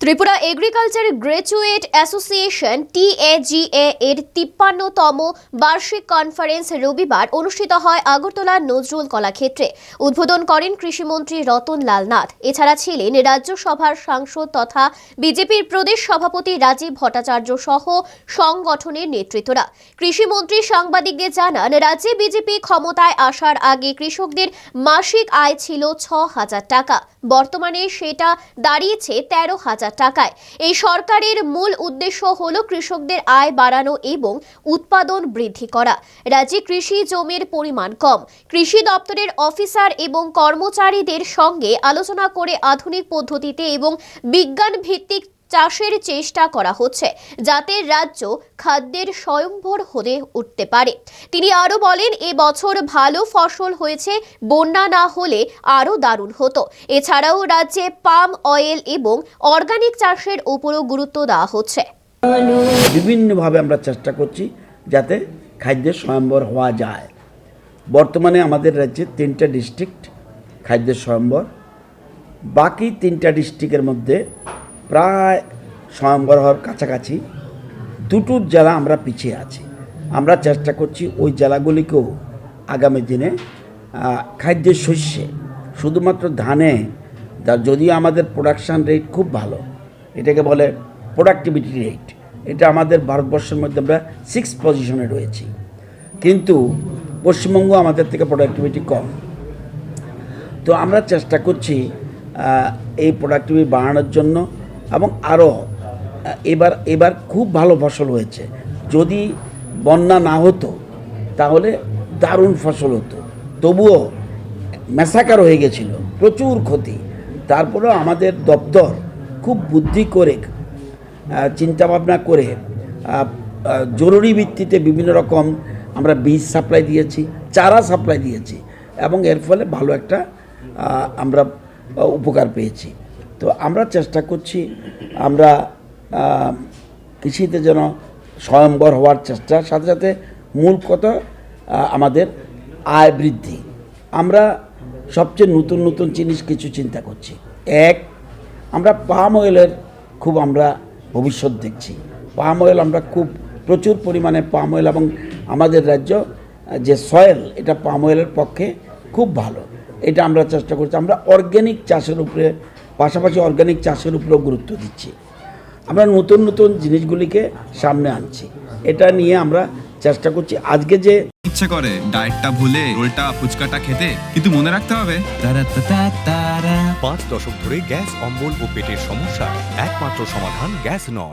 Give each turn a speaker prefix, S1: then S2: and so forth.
S1: Tripura agriculture graduate association TAGA এর ৫৩তম বার্ষিক conference রবিবার অনুষ্ঠিত হয় আগরতলা নজরুল কলাক্ষেত্রে। উদ্বোধন করেন কৃষিমন্ত্রী রতন লাল নাথ। এছাড়া ছিলেন রাজ্যসভার সাংসদ তথা বিজেপির প্রদেশ সভাপতি রাজীব ভট্টাচার্য সহ সংগঠনের নেতৃত্বরা। কৃষিমন্ত্রী সাংবাদিকদের জানান, রাজ্যে বিজেপি ক্ষমতায় আসার আগে কৃষকদের মাসিক আয় ছিল ৬,০০০ টাকা, বর্তমানে সেটা দাঁড়িয়েছে ১৩,০০০ টাকায়। এই সরকারের মূল উদ্দেশ্য হলো কৃষকদের আয় বাড়ানো এবং উৎপাদন বৃদ্ধি করা। রাজ্যে কৃষি জমির পরিমাণ কম। কৃষি দপ্তরের অফিসার এবং কর্মচারীদের সঙ্গে আলোচনা করে আধুনিক পদ্ধতিতে এবং বিজ্ঞান ভিত্তিক চাষের চেষ্টা করা হচ্ছে, যাতে রাজ্য খাদ্যের স্বয়ংভর হয়ে উঠতে পারে। তিনি আরও বলেন, এবছর ভালো ফসল হয়েছে, বন্যা না হলে আরও দারুণ হতো। এছাড়াও রাজ্যে পাম অয়েল এবং অর্গানিক চাষের উপরও গুরুত্ব দেওয়া হচ্ছে।
S2: বিভিন্নভাবে আমরা চেষ্টা করছি যাতে খাদ্যের স্বয়ম্বর হওয়া যায়। বর্তমানে আমাদের রাজ্যে 3টা ডিস্ট্রিক্ট খাদ্যের স্বয়ম্বর, বাকি 3টা ডিস্ট্রিক্টের মধ্যে প্রায় স্বয়ম্বর হওয়ার কাছাকাছি 2টো জেলা আমরা পিছিয়ে আছি। আমরা চেষ্টা করছি ওই জেলাগুলিকেও আগামী দিনে খাদ্যের শস্যে, শুধুমাত্র ধানে, যদিও আমাদের প্রোডাকশান রেট খুব ভালো, এটাকে বলে প্রোডাক্টিভিটি রেট, এটা আমাদের ভারতবর্ষের মধ্যে আমরা 6th পজিশনে রয়েছি, কিন্তু পশ্চিমবঙ্গ আমাদের থেকে প্রোডাক্টিভিটি কম। তো আমরা চেষ্টা করছি এই প্রোডাক্টিভিটি বাড়ানোর জন্য, এবং আরও এবার খুব ভালো ফসল হয়েছে। যদি বন্যা না হতো তাহলে দারুণ ফসল হতো, তবুও ম্যাসাকার হয়ে গেছিল, প্রচুর ক্ষতি। তারপরেও আমাদের দপ্তর খুব বুদ্ধি করে, চিন্তাভাবনা করে জরুরি ভিত্তিতে বিভিন্ন রকম আমরা বীজ সাপ্লাই দিয়েছি, চারা সাপ্লাই দিয়েছি, এবং এর ফলে ভালো একটা আমরা উপকার পেয়েছি। তো আমরা চেষ্টা করছি আমরা কৃষিতে যেন স্বয়ম্বর হওয়ার চেষ্টার সাথে সাথে মূল কথা আমাদের আয় বৃদ্ধি। আমরা সবচেয়ে নতুন নতুন জিনিস কিছু চিন্তা করছি। আমরা পাম অয়েলের খুব আমরা ভবিষ্যৎ দেখছি। পাম অয়েল আমরা খুব প্রচুর পরিমাণে পাম অয়েল, এবং আমাদের রাজ্য যে সয়েল, এটা পাম অয়েলের পক্ষে খুব ভালো। এটা আমরা চেষ্টা করছি। আমরা অর্গ্যানিক চাষের উপরে, পাশাপাশি অর্গ্যানিক চাষের উপরেও গুরুত্ব দিচ্ছি। আমরা নতুন নতুন জিনিসগুলিকে সামনে আনছি, এটা নিয়ে আমরা চেষ্টা করছি। আজকে যে
S3: ইচ্ছে করে ডায়েটটা ভুলে রোলটা ফুচকাটা খেতে, কিন্তু মনে রাখতে হবে
S4: 5 দশক ধরে গ্যাস, অম্বল ও পেটের সমস্যা একমাত্র সমাধান গ্যাস নল।